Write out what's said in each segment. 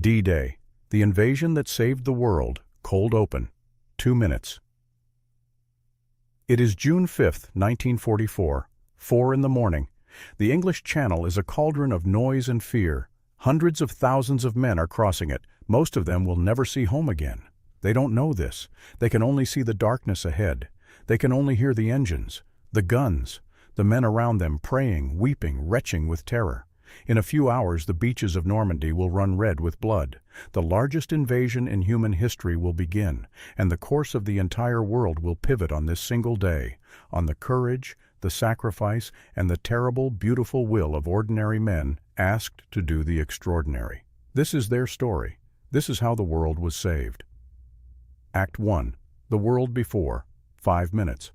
D-Day, the invasion that saved the world, cold open, 2 minutes. It is June 5, 1944, 4 in the morning. The English Channel is a cauldron of noise and fear. Hundreds of thousands of men are crossing it. Most of them will never see home again. They don't know this. They can only see the darkness ahead. They can only hear the engines, the guns, the men around them praying, weeping, retching with terror. In a few hours, the beaches of Normandy will run red with blood. The largest invasion in human history will begin, and the course of the entire world will pivot on this single day, on the courage, the sacrifice, and the terrible, beautiful will of ordinary men asked to do the extraordinary. This is their story. This is how the world was saved. Act 1. The World Before. 5 minutes.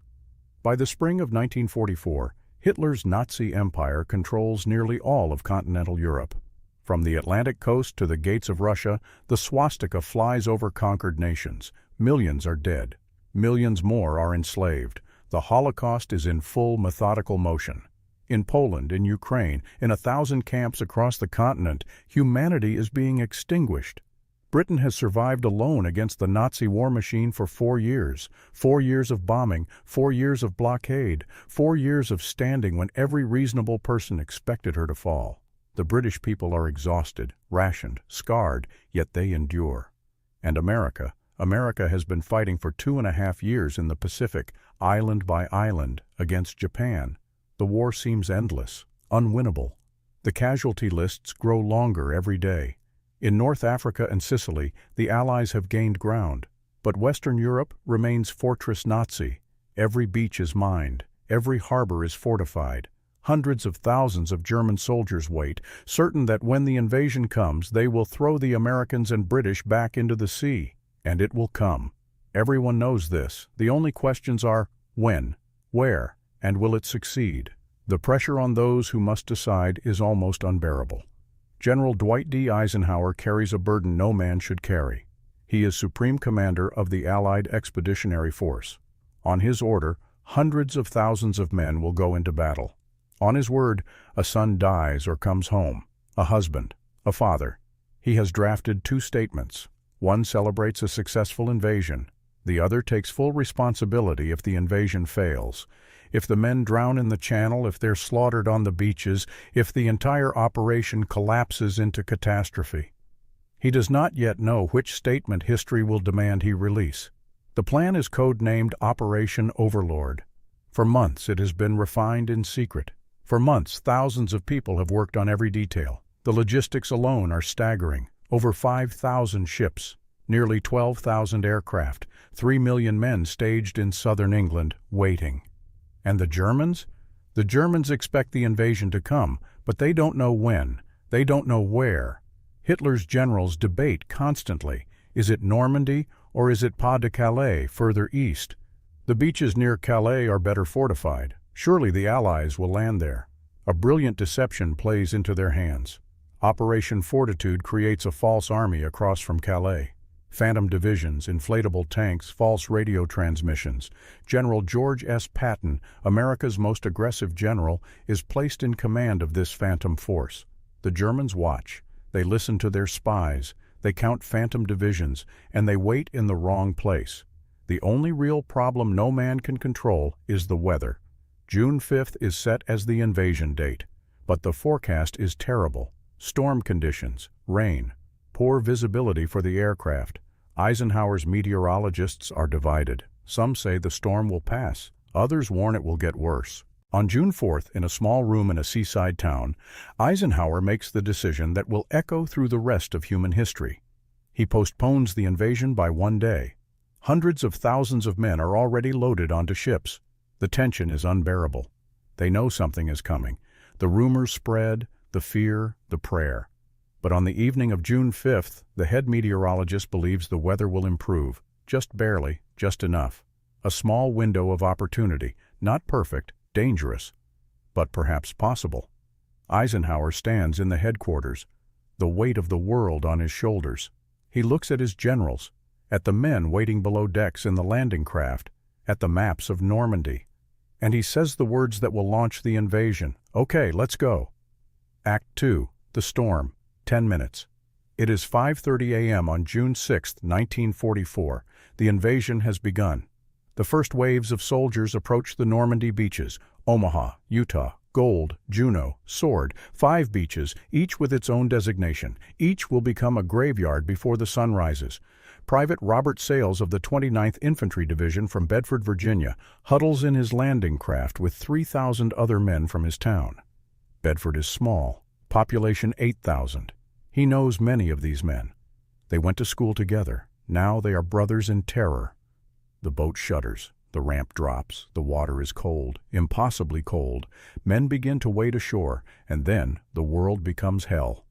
By the spring of 1944, Hitler's Nazi empire controls nearly all of continental Europe. From the Atlantic coast to the gates of Russia, the swastika flies over conquered nations. Millions are dead. Millions more are enslaved. The Holocaust is in full methodical motion. In Poland, in Ukraine, in 1,000 camps across the continent, humanity is being extinguished. Britain has survived alone against the Nazi war machine for 4 years. 4 years of bombing, 4 years of blockade, 4 years of standing when every reasonable person expected her to fall. The British people are exhausted, rationed, scarred, yet they endure. And America has been fighting for 2.5 years in the Pacific, island by island, against Japan. The war seems endless, unwinnable. The casualty lists grow longer every day. In North Africa and Sicily, the Allies have gained ground, but Western Europe remains Fortress Nazi. Every beach is mined, every harbor is fortified. Hundreds of thousands of German soldiers wait, certain that when the invasion comes, they will throw the Americans and British back into the sea. And it will come. Everyone knows this. The only questions are when, where, and will it succeed? The pressure on those who must decide is almost unbearable. General Dwight D. Eisenhower carries a burden no man should carry. He is Supreme Commander of the Allied Expeditionary Force. On his order, hundreds of thousands of men will go into battle. On his word, a son dies or comes home, a husband, a father. He has drafted 2 statements. One celebrates a successful invasion. The other takes full responsibility if the invasion fails. If the men drown in the channel, if they're slaughtered on the beaches, if the entire operation collapses into catastrophe. He does not yet know which statement history will demand he release. The plan is code-named Operation Overlord. For months it has been refined in secret. For months thousands of people have worked on every detail. The logistics alone are staggering. Over 5,000 ships, nearly 12,000 aircraft, 3 million men staged in southern England, waiting. And the Germans? The Germans expect the invasion to come, but they don't know when. They don't know where. Hitler's generals debate constantly. Is it Normandy or is it Pas de Calais further east? The beaches near Calais are better fortified. Surely the Allies will land there. A brilliant deception plays into their hands. Operation Fortitude creates a false army across from Calais. Phantom divisions, inflatable tanks, false radio transmissions. General George S. Patton, America's most aggressive general, is placed in command of this phantom force. The Germans watch. They listen to their spies. They count phantom divisions, and they wait in the wrong place. The only real problem no man can control is the weather. June 5th is set as the invasion date, but the forecast is terrible. Storm conditions, rain, poor visibility for the aircraft. Eisenhower's meteorologists are divided. Some say the storm will pass. Others warn it will get worse. On June 4th, in a small room in a seaside town, Eisenhower makes the decision that will echo through the rest of human history. He postpones the invasion by 1 day. Hundreds of thousands of men are already loaded onto ships. The tension is unbearable. They know something is coming. The rumors spread, the fear, the prayer. But on the evening of June 5th, the head meteorologist believes the weather will improve, just barely, just enough. A small window of opportunity, not perfect, dangerous, but perhaps possible. Eisenhower stands in the headquarters, the weight of the world on his shoulders. He looks at his generals, at the men waiting below decks in the landing craft, at the maps of Normandy. And he says the words that will launch the invasion. Okay, let's go. Act 2, The Storm, 10 minutes. It is 5:30 a.m. on June 6, 1944. The invasion has begun. The first waves of soldiers approach the Normandy beaches: Omaha, Utah, Gold, Juneau, Sword, 5 beaches, each with its own designation. Each will become a graveyard before the sun rises. Private Robert Sales of the 29th Infantry Division from Bedford, Virginia, huddles in his landing craft with 3,000 other men from his town. Bedford is small, population 8,000. He knows many of these men. They went to school together. Now they are brothers in terror. The boat shudders. The ramp drops. The water is cold, impossibly cold. Men begin to wade ashore, and then the world becomes hell.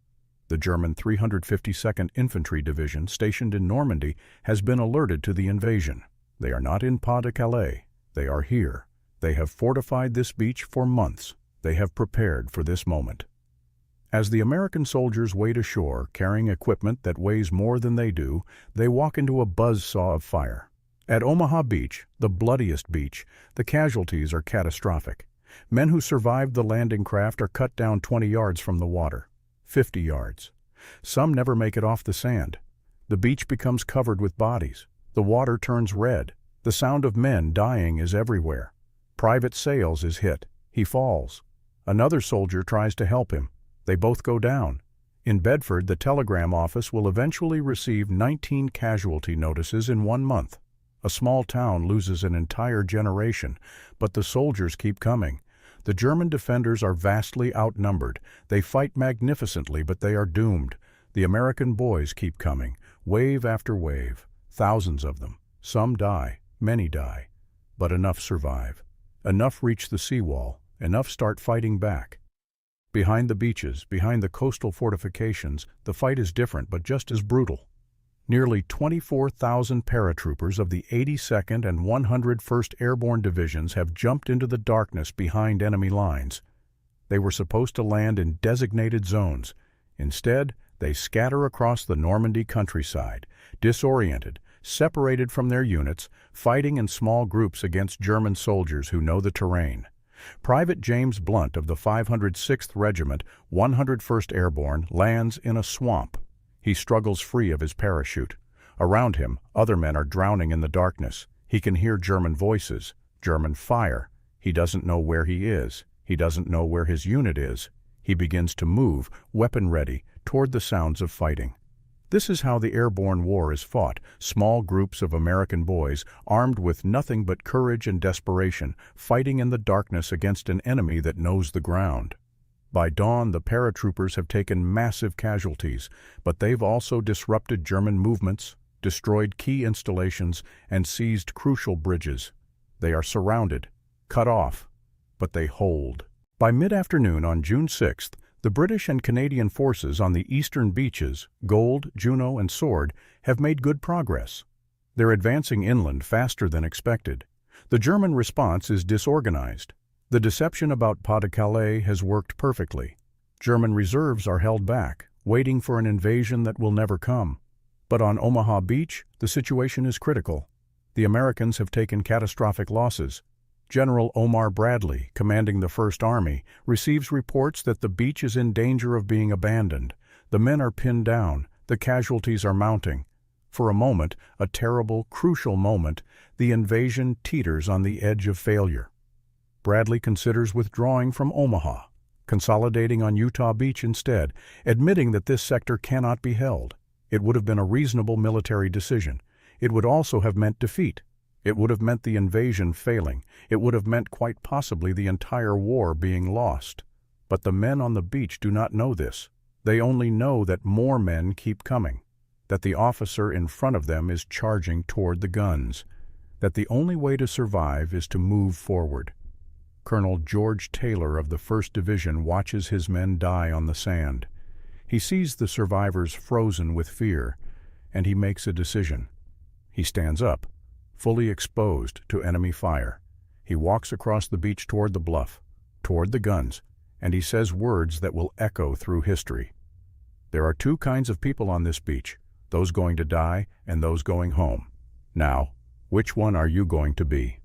The German 352nd Infantry Division, stationed in Normandy, has been alerted to the invasion. They are not in Pas-de-Calais. They are here. They have fortified this beach for months. They have prepared for this moment. As the American soldiers wade ashore, carrying equipment that weighs more than they do, they walk into a buzzsaw of fire. At Omaha Beach, the bloodiest beach, the casualties are catastrophic. Men who survived the landing craft are cut down 20 yards from the water, 50 yards. Some never make it off the sand. The beach becomes covered with bodies. The water turns red. The sound of men dying is everywhere. Private Sales is hit. He falls. Another soldier tries to help him. They both go down. In Bedford, the telegram office will eventually receive 19 casualty notices in 1 month. A small town loses an entire generation, but the soldiers keep coming. The German defenders are vastly outnumbered. They fight magnificently, but they are doomed. The American boys keep coming, wave after wave, thousands of them. Some die, many die, but enough survive. Enough reach the seawall, enough start fighting back. Behind the beaches, behind the coastal fortifications, the fight is different but just as brutal. Nearly 24,000 paratroopers of the 82nd and 101st Airborne Divisions have jumped into the darkness behind enemy lines. They were supposed to land in designated zones. Instead, they scatter across the Normandy countryside, disoriented, separated from their units, fighting in small groups against German soldiers who know the terrain. Private James Blunt of the 506th Regiment, 101st Airborne, lands in a swamp. He struggles free of his parachute. Around him, other men are drowning in the darkness. He can hear German voices, German fire. He doesn't know where he is. He doesn't know where his unit is. He begins to move, weapon ready, toward the sounds of fighting. This is how the airborne war is fought: small groups of American boys, armed with nothing but courage and desperation, fighting in the darkness against an enemy that knows the ground. By dawn, the paratroopers have taken massive casualties, but they've also disrupted German movements, destroyed key installations, and seized crucial bridges. They are surrounded, cut off, but they hold. By mid-afternoon on June 6th, the British and Canadian forces on the eastern beaches, Gold, Juneau, and Sword, have made good progress. They're advancing inland faster than expected. The German response is disorganized. The deception about Pas-de-Calais has worked perfectly. German reserves are held back, waiting for an invasion that will never come. But on Omaha Beach, the situation is critical. The Americans have taken catastrophic losses. General Omar Bradley, commanding the First Army, receives reports that the beach is in danger of being abandoned. The men are pinned down. The casualties are mounting. For a moment, a terrible, crucial moment, the invasion teeters on the edge of failure. Bradley considers withdrawing from Omaha, consolidating on Utah Beach instead, admitting that this sector cannot be held. It would have been a reasonable military decision. It would also have meant defeat. It would have meant the invasion failing. It would have meant quite possibly the entire war being lost. But the men on the beach do not know this. They only know that more men keep coming, that the officer in front of them is charging toward the guns, that the only way to survive is to move forward. Colonel George Taylor of the 1st Division watches his men die on the sand. He sees the survivors frozen with fear, and he makes a decision. He stands up, fully exposed to enemy fire. He walks across the beach toward the bluff, toward the guns, and he says words that will echo through history. There are 2 kinds of people on this beach, those going to die and those going home. Now, which one are you going to be?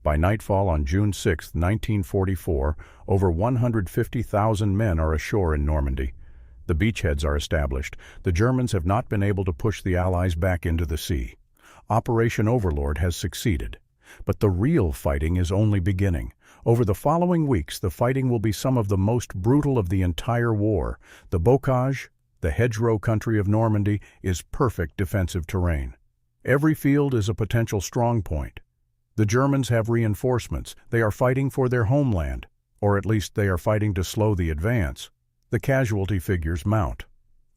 By nightfall on June 6, 1944, over 150,000 men are ashore in Normandy. The beachheads are established. The Germans have not been able to push the Allies back into the sea. Operation Overlord has succeeded. But the real fighting is only beginning. Over the following weeks, the fighting will be some of the most brutal of the entire war. The bocage, the hedgerow country of Normandy, is perfect defensive terrain. Every field is a potential strong point. The Germans have reinforcements. They are fighting for their homeland, or at least they are fighting to slow the advance. The casualty figures mount.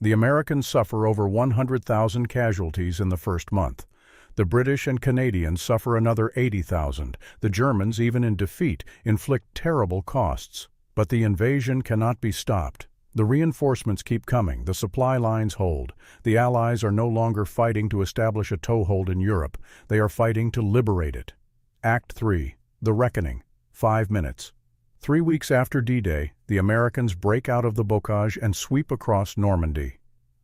The Americans suffer over 100,000 casualties in the first month. The British and Canadians suffer another 80,000. The Germans, even in defeat, inflict terrible costs. But the invasion cannot be stopped. The reinforcements keep coming. The supply lines hold. The Allies are no longer fighting to establish a toehold in Europe. They are fighting to liberate it. Act 3. The Reckoning. 5 minutes. 3 weeks after D-Day, the Americans break out of the bocage and sweep across Normandy.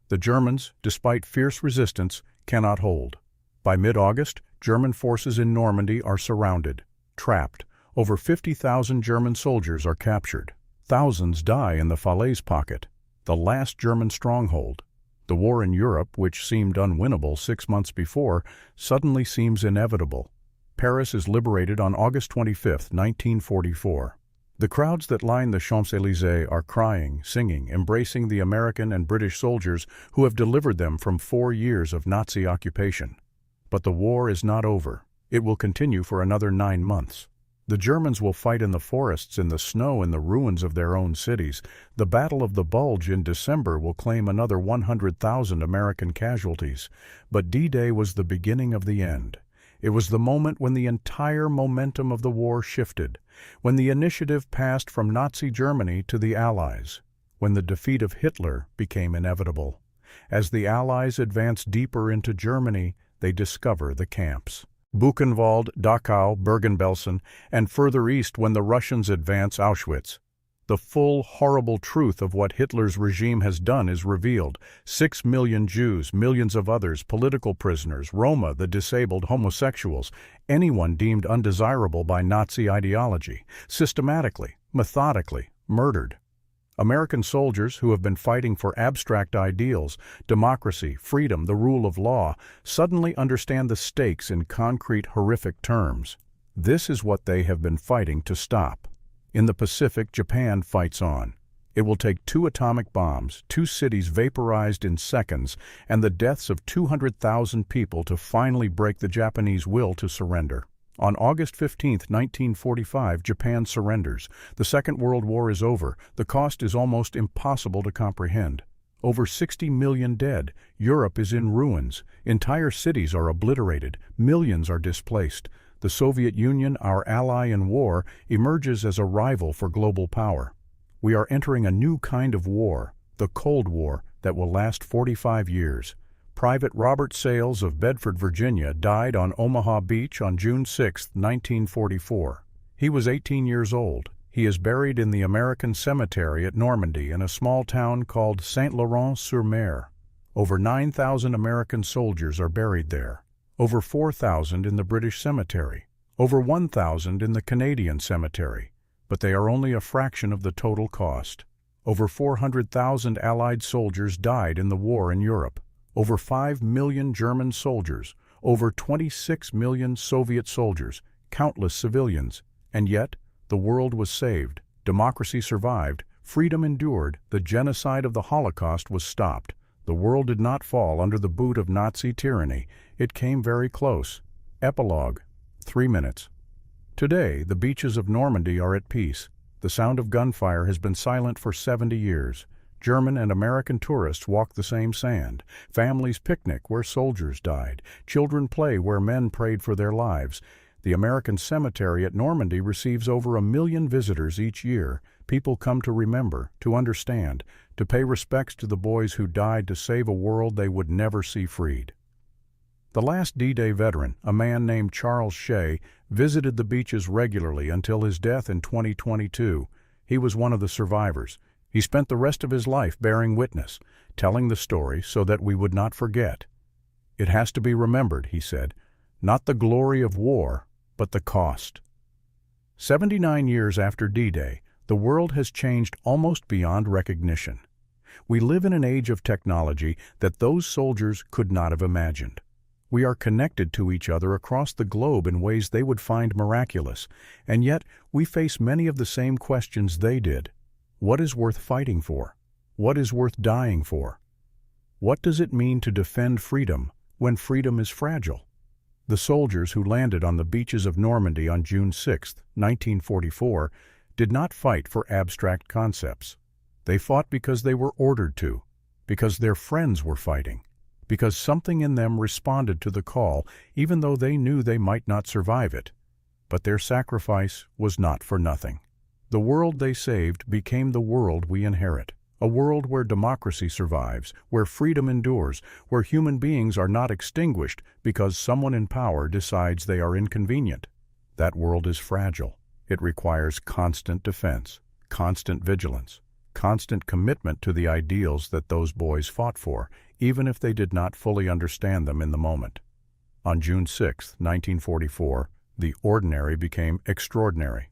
The Germans, despite fierce resistance, cannot hold. By mid-August, German forces in Normandy are surrounded, trapped. Over 50,000 German soldiers are captured. Thousands die in the Falaise pocket, the last German stronghold. The war in Europe, which seemed unwinnable 6 months before, suddenly seems inevitable. Paris is liberated on August 25, 1944. The crowds that line the Champs-Élysées are crying, singing, embracing the American and British soldiers who have delivered them from 4 years of Nazi occupation. But the war is not over. It will continue for another 9 months. The Germans will fight in the forests, in the snow, in the ruins of their own cities. The Battle of the Bulge in December will claim another 100,000 American casualties. But D-Day was the beginning of the end. It was the moment when the entire momentum of the war shifted, when the initiative passed from Nazi Germany to the Allies, when the defeat of Hitler became inevitable. As the Allies advance deeper into Germany, they discover the camps. Buchenwald, Dachau, Bergen-Belsen, and further east when the Russians advance Auschwitz. The full, horrible truth of what Hitler's regime has done is revealed. 6 million Jews, millions of others, political prisoners, Roma, the disabled, homosexuals, anyone deemed undesirable by Nazi ideology, systematically, methodically, murdered. American soldiers who have been fighting for abstract ideals, democracy, freedom, the rule of law, suddenly understand the stakes in concrete, horrific terms. This is what they have been fighting to stop. In the Pacific, Japan fights on. It will take 2 atomic bombs, 2 cities vaporized in seconds, and the deaths of 200,000 people to finally break the Japanese will to surrender. On August 15, 1945, Japan surrenders. The Second World War is over. The cost is almost impossible to comprehend. Over 60 million dead. Europe is in ruins. Entire cities are obliterated. Millions are displaced. The Soviet Union, our ally in war, emerges as a rival for global power. We are entering a new kind of war, the Cold War, that will last 45 years. Private Robert Sales of Bedford, Virginia, died on Omaha Beach on June 6, 1944. He was 18 years old. He is buried in the American Cemetery at Normandy in a small town called Saint-Laurent-sur-Mer. Over 9,000 American soldiers are buried there. Over 4,000 in the British Cemetery. Over 1,000 in the Canadian Cemetery. But they are only a fraction of the total cost. Over 400,000 Allied soldiers died in the war in Europe. Over 5 million German soldiers, over 26 million Soviet soldiers, countless civilians. And yet, the world was saved, democracy survived, freedom endured, the genocide of the Holocaust was stopped. The world did not fall under the boot of Nazi tyranny. It came very close. Epilogue. 3 minutes. Today, the beaches of Normandy are at peace. The sound of gunfire has been silent for 70 years. German and American tourists walk the same sand. Families picnic where soldiers died. Children play where men prayed for their lives. The American Cemetery at Normandy receives over 1 million visitors each year. People come to remember, to understand, to pay respects to the boys who died to save a world they would never see freed. The last D-Day veteran, a man named Charles Shea, visited the beaches regularly until his death in 2022. He was one of the survivors. He spent the rest of his life bearing witness, telling the story so that we would not forget. It has to be remembered, he said, not the glory of war, but the cost. 79 years after D-Day, the world has changed almost beyond recognition. We live in an age of technology that those soldiers could not have imagined. We are connected to each other across the globe in ways they would find miraculous, and yet we face many of the same questions they did. What is worth fighting for? What is worth dying for? What does it mean to defend freedom when freedom is fragile? The soldiers who landed on the beaches of Normandy on June 6, 1944, did not fight for abstract concepts. They fought because they were ordered to, because their friends were fighting, because something in them responded to the call, even though they knew they might not survive it. But their sacrifice was not for nothing. The world they saved became the world we inherit, a world where democracy survives, where freedom endures, where human beings are not extinguished because someone in power decides they are inconvenient. That world is fragile. It requires constant defense, constant vigilance, constant commitment to the ideals that those boys fought for, even if they did not fully understand them in the moment. On June 6, 1944, the ordinary became extraordinary.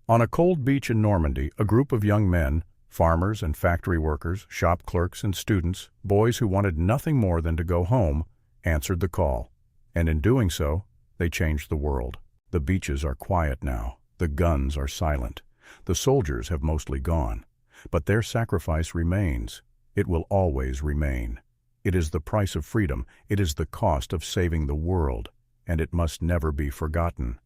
On a cold beach in Normandy, a group of young men, farmers and factory workers, shop clerks and students, boys who wanted nothing more than to go home, answered the call. And in doing so, they changed the world. The beaches are quiet now. The guns are silent. The soldiers have mostly gone. But their sacrifice remains. It will always remain. It is the price of freedom. It is the cost of saving the world. And it must never be forgotten.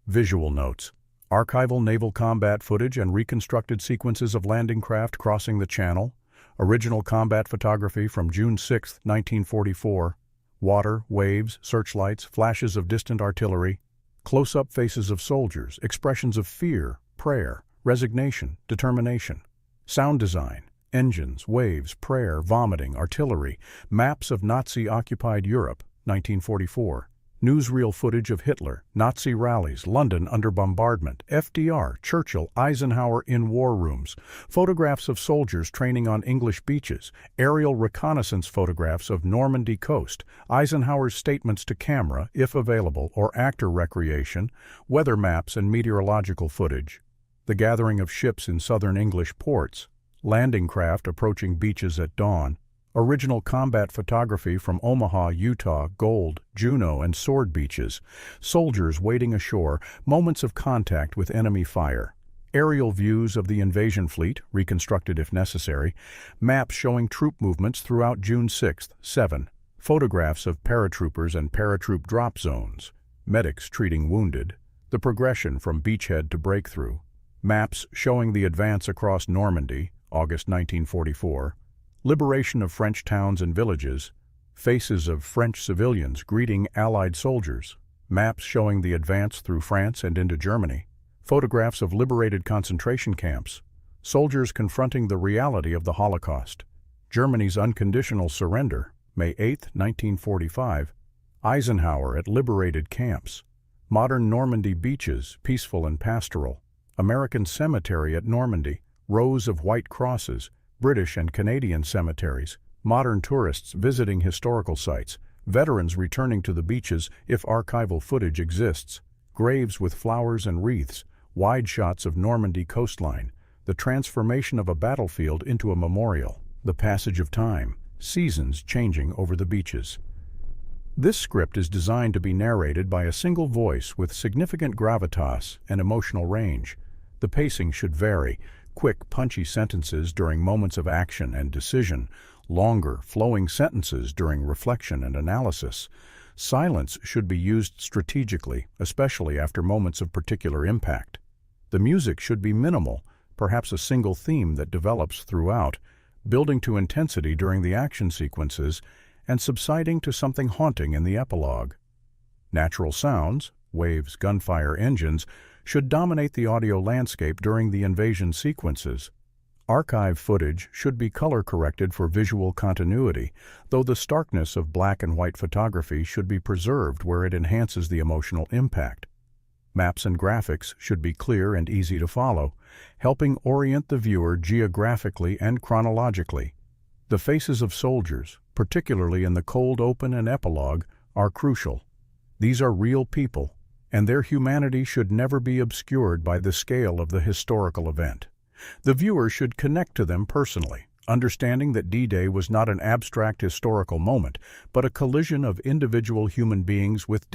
Visual notes. Archival naval combat footage and reconstructed sequences of landing craft crossing the Channel. Original combat photography from June 6, 1944. Water, waves, searchlights, flashes of distant artillery. Close-up faces of soldiers, expressions of fear, prayer, resignation, determination. Sound design, engines, waves, prayer, vomiting, artillery, maps of Nazi-occupied Europe, 1944. Newsreel footage of Hitler, Nazi rallies, London under bombardment, FDR, Churchill, Eisenhower in war rooms, photographs of soldiers training on English beaches, aerial reconnaissance photographs of Normandy coast, Eisenhower's statements to camera, if available, or actor recreation, weather maps and meteorological footage, the gathering of ships in southern English ports, landing craft approaching beaches at dawn, original combat photography from Omaha, Utah, Gold, Juneau, and Sword beaches, soldiers wading ashore, moments of contact with enemy fire, aerial views of the invasion fleet, reconstructed if necessary, maps showing troop movements throughout June 6, 7, photographs of paratroopers and paratroop drop zones, medics treating wounded, the progression from beachhead to breakthrough, maps showing the advance across Normandy, August 1944, liberation of French towns and villages, faces of French civilians greeting Allied soldiers, maps showing the advance through France and into Germany, photographs of liberated concentration camps, soldiers confronting the reality of the Holocaust, Germany's unconditional surrender, May 8, 1945, Eisenhower at liberated camps, modern Normandy beaches, peaceful and pastoral, American cemetery at Normandy, rows of white crosses, British and Canadian cemeteries, modern tourists visiting historical sites, veterans returning to the beaches if archival footage exists, graves with flowers and wreaths, wide shots of Normandy coastline, the transformation of a battlefield into a memorial, the passage of time, seasons changing over the beaches. This script is designed to be narrated by a single voice with significant gravitas and emotional range. The pacing should vary. Quick, punchy sentences during moments of action and decision, longer, flowing sentences during reflection and analysis. Silence should be used strategically, especially after moments of particular impact. The music should be minimal, perhaps a single theme that develops throughout, building to intensity during the action sequences and subsiding to something haunting in the epilogue. Natural sounds, waves, gunfire, engines, should dominate the audio landscape during the invasion sequences. Archive footage should be color-corrected for visual continuity, though the starkness of black and white photography should be preserved where it enhances the emotional impact. Maps and graphics should be clear and easy to follow, helping orient the viewer geographically and chronologically. The faces of soldiers, particularly in the cold open and epilogue, are crucial. These are real people, and their humanity should never be obscured by the scale of the historical event. The viewer should connect to them personally, understanding that D-Day was not an abstract historical moment, but a collision of individual human beings with